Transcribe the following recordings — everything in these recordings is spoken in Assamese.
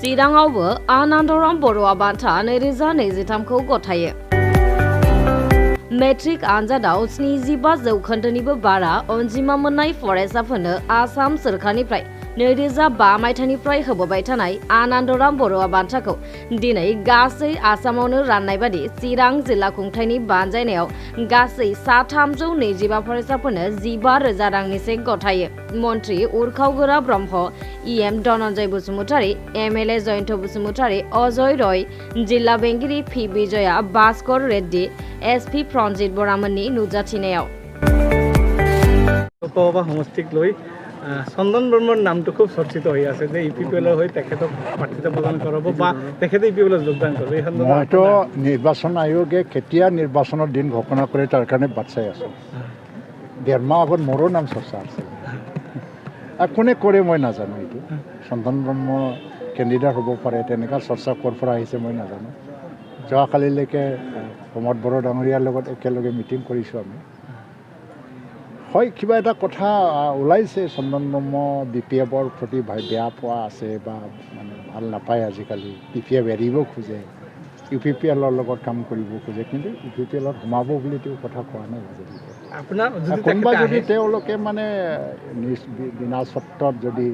चिराङावबो आनन्दराम बर'आ बान्था 2023खौ गथायो। मेट्रिक आनजादाव 75 जौखोन्दोनिबो बारा अनजिमा मोननाय फरायसाफोरनो आसाम सोरखारनिफ्राय 2005 मायथाइनिफ्राय होबोबाय थानाय आनन्दराम बर'आ बान्थाखौ दिनै गासै आसामावनो राननाय बादि चिरां जिल्ला खुंथायनि बानजायनायाव गासै 325 फरायसाफोरनो 15,000 रांनि चेक गथायो। मन्त्रि उरखावगोरा ब्रह्म, इएम धनन्जय बसुमतारी, एमएलए जयन्त बसुमतारी, अजय रय, जिल्ला बेंगिरि पि विजया भास्कर रेड्डी, एसपि प्रन्जित बरामोननि नुजाथिनायाव চন্দন বৰ্মাৰ নামটো খুব চৰ্চিত হৈ আছে যে ইপিপিএলৰ হৈ তেখেতক প্ৰাৰ্থিতা প্ৰদান কৰাব বা তেখেতে ইপিপিএলত যোগদান কৰিব। এই সন্দৰ্ভত মইতো নিৰ্বাচন আয়োগে কেতিয়া নিৰ্বাচনৰ দিন ঘোষণা কৰে তাৰ কাৰণে বাট চাই আছোঁ। 1.5 মাহ আগত মোৰো নাম চৰ্চা আছে। কোনে কৰে মই নাজানো। এইটো চন্দন ব্ৰহ্ম কেণ্ডিডেট হ'ব পাৰে তেনেকুৱা চৰ্চা ক'ৰ পৰা আহিছে মই নাজানো। যোৱাকালিলৈকে প্ৰমোদ বড়ো ডাঙৰীয়াৰ লগত একেলগে মিটিং কৰিছোঁ আমি। হয়, কিবা এটা কথা ওলাইছে চন্দন ব্ৰহ্ম BPFৰ প্ৰতি বেয়া পোৱা আছে বা মানে ভাল নাপায়। আজিকালি BPF এৰিব খোজে, UPPLৰ লগত কাম কৰিব খোজে, কিন্তু UPPLত সোমাব বুলি তেওঁ কথা কোৱা নাই। কোনোবা যদি তেওঁলোকে মানে বিনা চৰ্তত যদি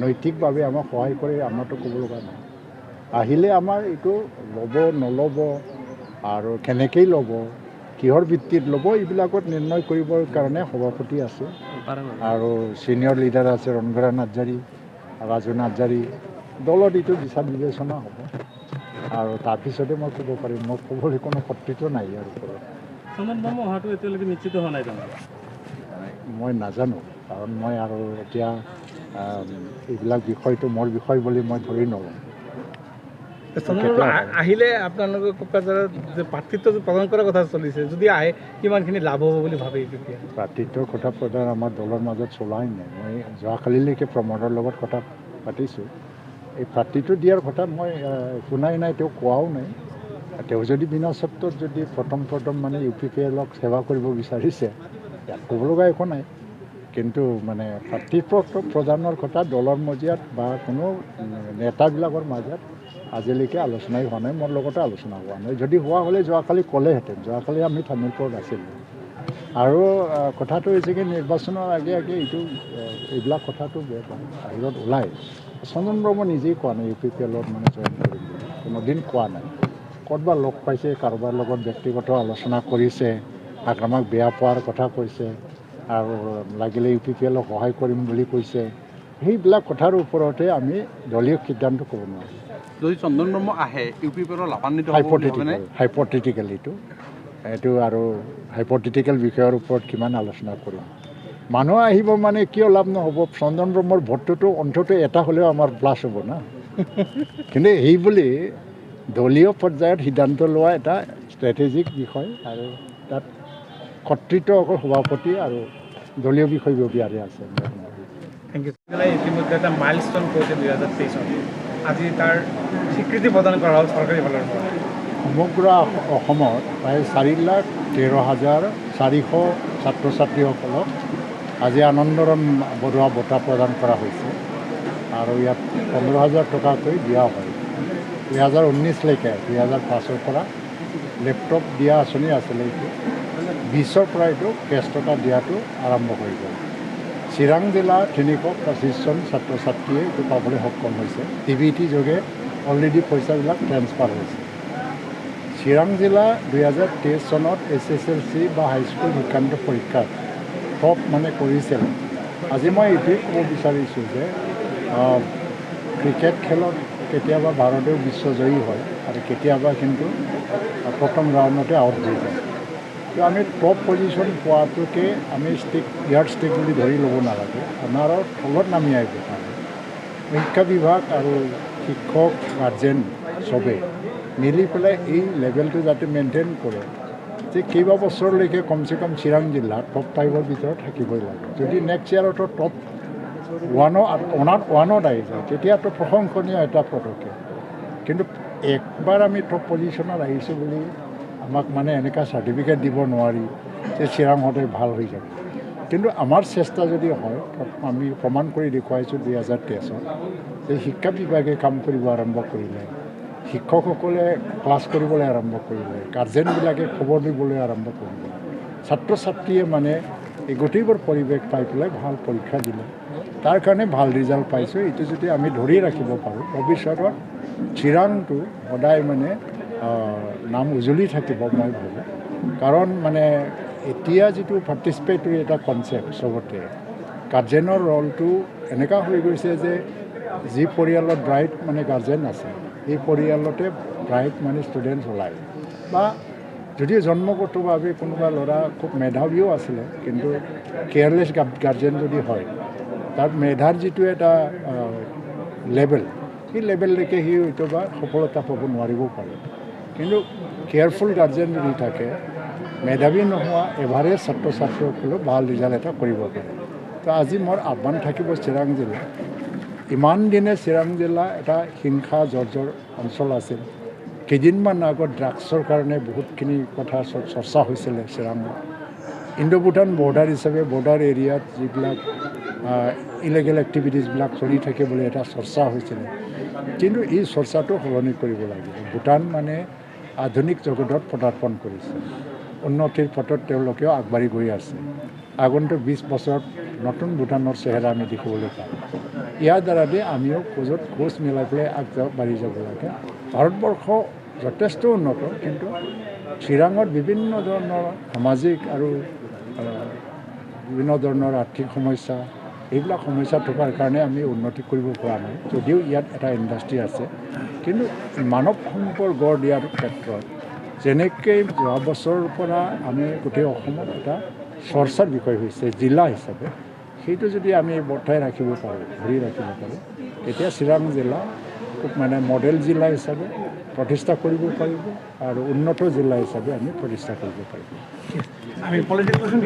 নৈতিকভাৱে আমাক সহায় কৰে আমাৰতো ক'ব লগা নাই। আহিলে আমাৰ এইটো ল'ব নল'ব আৰু কেনেকৈ ল'ব, কিহৰ ভিত্তিত ল'ব, এইবিলাকত নিৰ্ণয় কৰিবৰ কাৰণে সভাপতি আছে আৰু ছিনিয়ৰ লিডাৰ আছে ৰণবীৰা নাৰ্জাৰী, ৰাজু নাৰ্জাৰী। দলত এইটো বিচাৰ বিবেচনা হ'ব আৰু তাৰপিছতে মই ক'ব পাৰিম। মই ক'বলৈ কোনো কৰ্তৃত্ব নাই ইয়াৰ ওপৰত। মই নাজানো, কাৰণ মই আৰু এতিয়া এইবিলাক বিষয়টো মোৰ বিষয় বুলি মই ধৰি নলওঁ। আহিলে আপোনালোকৰ কোকৰাঝাৰত যে প্ৰাৰ্থিত্ব প্ৰদান কৰাৰ কথা চলিছে, যদি আহে কিমানখিনি লাভ হ'ব বুলি ভাবে? প্ৰাৰ্থিত্বৰ কথা প্ৰদান আমাৰ দলৰ মাজত চলাই নাই। মই যোৱাকালিলৈকে প্ৰমোদৰ লগত কথা পাতিছোঁ। এই প্ৰাৰ্থিত্ব দিয়াৰ কথা মই শুনাই নাই, তেওঁ কোৱাও নাই। তেওঁ যদি বিনা চৰ্তত যদি প্ৰথম মানে UPPLক সেৱা কৰিব বিচাৰিছে, ইয়াত ক'ব লগা একো নাই। কিন্তু মানে প্ৰাৰ্থিত্ব প্ৰদানৰ কথা দলৰ মজিয়াত বা কোনো নেতাবিলাকৰ মাজত আজিলৈকে আলোচনাই হোৱা নাই। মোৰ লগতে আলোচনা হোৱা নাই। যদি হোৱা হ'লে যোৱাকালি ক'লেহেঁতেন। যোৱাকালি আমি তামোলপুৰত আছিলোঁ। আৰু কথাটো হৈছে কি, নিৰ্বাচনৰ আগে এইবিলাক কথাটো বাহিৰত ওলায়। চন্দন ব্ৰহ্ম নিজেই কোৱা নাই UPPLত মানে জইন কৰিম বুলি, কোনোদিন কোৱা নাই। ক'ৰবাত লগ পাইছে, কাৰোবাৰ লগত ব্যক্তিগত আলোচনা কৰিছে, আমাক বেয়া পোৱাৰ কথা কৈছে আৰু লাগিলে UPPLক সহায় কৰিম বুলি কৈছে। সেইবিলাক কথাৰ ওপৰতে আমি দলীয় সিদ্ধান্ত ক'ব নোৱাৰোঁ। যদি চন্দন ব্ৰহ্ম আহে UPPLৰ লাভান্বিত হাইপথেটিকেল এইটো আৰু হাইপথেটিকেল বিষয়ৰ ওপৰত কিমান আলোচনা কৰিম। মানুহ আহিব মানে কিয় লাভ নহ'ব? চন্দন ব্ৰহ্মৰ ভোটটোতো অন্ততঃ এটা হ'লেও আমাৰ প্লাছ হ'ব না। কিন্তু এই বুলি দলীয় পৰ্যায়ত সিদ্ধান্ত লোৱা এটা ষ্ট্ৰেটেজিক বিষয় আৰু তাত কৰ্তৃত্ব অকল সভাপতি আৰু দলীয় বিষয়ববীয়াৰে আছে। Thank you. ইতিমধ্যে এটা মাইলষ্টন কৰিছে 2023 আজি তাৰ স্বীকৃতি প্ৰদান কৰা হ'ল চৰকাৰী ফালৰ পৰা। সমগ্ৰ অসমত প্ৰায় 4,13,400 ছাত্ৰ ছাত্ৰীসকলক আজি আনন্দৰাম বৰুৱা বঁটা প্ৰদান কৰা হৈছে আৰু ইয়াত 15,000 টকাকৈ দিয়া হয়। 2019লৈকে 2005ৰ পৰা লেপটপ দিয়া আঁচনি আছিলে। এইটো 20ৰ পৰা এইটো কেছ টকা দিয়াটো আৰম্ভ হৈ গ'ল। চিৰাং জিলা 325জন ছাত্ৰ ছাত্ৰীয়ে এইটো পাবলৈ সক্ষম হৈছে। TBT যোগে অলৰেডি পইচাবিলাক ট্ৰেন্সফাৰ হৈছে। চিৰাং জিলা 2023 চনত SSLC বা হাইস্কুল শিক্ষান্ত পৰীক্ষাত টপ মানে কৰিছিল। আজি মই এইটোৱে ক'ব বিচাৰিছোঁ যে ক্ৰিকেট খেলত কেতিয়াবা ভাৰতেও বিশ্বজয়ী হয় আৰু কেতিয়াবা কিন্তু প্ৰথম ৰাউণ্ডতে আউট হৈ যায়। তো আমি টপ পজিশ্যন পোৱাটোকে আমি ইয়াৰ ষ্টিক বুলি ধৰি ল'ব নালাগে। আমাৰ তলত নামি আহিব পাৰে। শিক্ষা বিভাগ আৰু শিক্ষক গাৰ্জেন চবেই মিলি পেলাই এই লেভেলটো যাতে মেইনটেইন কৰে, যে কেইবা বছৰলৈকে কমচে কম চিৰাং জিলা টপ 5ৰ ভিতৰত থাকিবই লাগে। যদি নেক্সট ইয়াৰতো টপ 1ত আহি যায় তেতিয়াতো প্ৰশংসনীয় এটা পদক্ষেপ। কিন্তু একবাৰ আমি টপ পজিশ্যনত আহিছোঁ বুলি আমাক মানে এনেকুৱা চাৰ্টিফিকেট দিব নোৱাৰি যে চিৰাং সদায় ভাল হৈ যাব। কিন্তু আমাৰ চেষ্টা যদি হয় আমি প্ৰমাণ কৰি দেখুৱাইছোঁ 2023 যে শিক্ষা বিভাগে কাম কৰিব আৰম্ভ কৰিলে, শিক্ষকসকলে ক্লাছ কৰিবলৈ আৰম্ভ কৰিলে, গাৰ্জেনবিলাকে খবৰ দিবলৈ আৰম্ভ কৰিলে, ছাত্ৰ ছাত্ৰীয়ে মানে এই গোটেইবোৰ পৰিৱেশ পাই পেলাই ভাল পৰীক্ষা দিলে, তাৰ কাৰণে ভাল ৰিজাল্ট পাইছোঁ। এইটো যদি আমি ধৰি ৰাখিব পাৰোঁ ভৱিষ্যতত চিৰাংটো সদায় মানে নাম উজ্বলি থাকিব মই ভাবোঁ। কাৰণ মানে এতিয়া যিটো পাৰ্টিচিপেটৰী এটা কনচেপ্ট চবতে গাৰ্জেনৰ ৰলটো এনেকুৱা হৈ গৈছে যে যি পৰিয়ালত ব্ৰাইট মানে গাৰ্জেন আছে এই পৰিয়ালতে ব্ৰাইট মানে ষ্টুডেণ্টছ ওলায়, বা যদিও জন্মগতভাৱে কোনোবা ল'ৰা খুব মেধাৱীও আছিলে কিন্তু কেয়াৰলেছ গাৰ্জেন যদি হয় তাৰ মেধাৰ যিটো এটা লেভেল সেই লেভেললৈকে সি হয়তো বা সফলতা পাব নোৱাৰিবও পাৰে। কিন্তু কেয়াৰফুল গাৰ্জেন যদি থাকে মেধাৱী নোহোৱা এভাৰেজ ছাত্ৰ ছাত্ৰীসকলেও ভাল ৰিজাল্ট এটা কৰিব পাৰে। তো আজি মোৰ আহ্বান থাকিব চিৰাং জিলা, ইমান দিনে চিৰাং জিলা এটা হিংসা জৰ্জৰ অঞ্চল আছিল। কেইদিনমান আগত ড্ৰাগছৰ কাৰণে বহুতখিনি কথা চৰ্চা হৈছিলে চিৰাঙত। ইণ্ডো ভূটান বৰ্ডাৰ হিচাপে বৰ্ডাৰ এৰিয়াত যিবিলাক ইলিগেল এক্টিভিটিছবিলাক চলি থাকে বুলি এটা চৰ্চা হৈছিলে। কিন্তু এই চৰ্চাটো সলনি কৰিব লাগিব। ভূটান মানে আধুনিক জগতত পদাৰ্পণ কৰিছে, উন্নতিৰ পথত তেওঁলোকেও আগবাঢ়ি গৈ আছে। আগন্তুক 20 বছৰত নতুন ভূটানৰ চেহেৰা আমি দেখিবলৈ পাম। ইয়াৰ দ্বাৰাদি আমিও খোজ মিলাই পেলাই আগবাঢ়ি যাব লাগে। ভাৰতবৰ্ষ যথেষ্ট উন্নত, কিন্তু চিৰাঙত বিভিন্ন ধৰণৰ সামাজিক আৰু বিভিন্ন ধৰণৰ আৰ্থিক সমস্যা এইবিলাক সমস্যা থকাৰ কাৰণে আমি উন্নতি কৰিব পৰা নাই। যদিও ইয়াত এটা ইণ্ডাষ্ট্ৰী আছে, কিন্তু মানৱ সম্পদ গঢ় দিয়াৰ ক্ষেত্ৰত যেনেকৈ যোৱা বছৰৰ পৰা আমি গোটেই অসমত এটা চৰ্চাৰ বিষয় হৈছে জিলা হিচাপে, সেইটো যদি আমি বৰ্তাই ৰাখিব পাৰোঁ, ধৰি ৰাখিব পাৰোঁ, তেতিয়া চিৰাং জিলা খুব মানে মডেল জিলা হিচাপে প্ৰতিষ্ঠা কৰিব পাৰিব আৰু উন্নত জিলা হিচাপে আমি প্ৰতিষ্ঠা কৰিব পাৰিব। আমি পলিটিক্স কোৱেশ্যন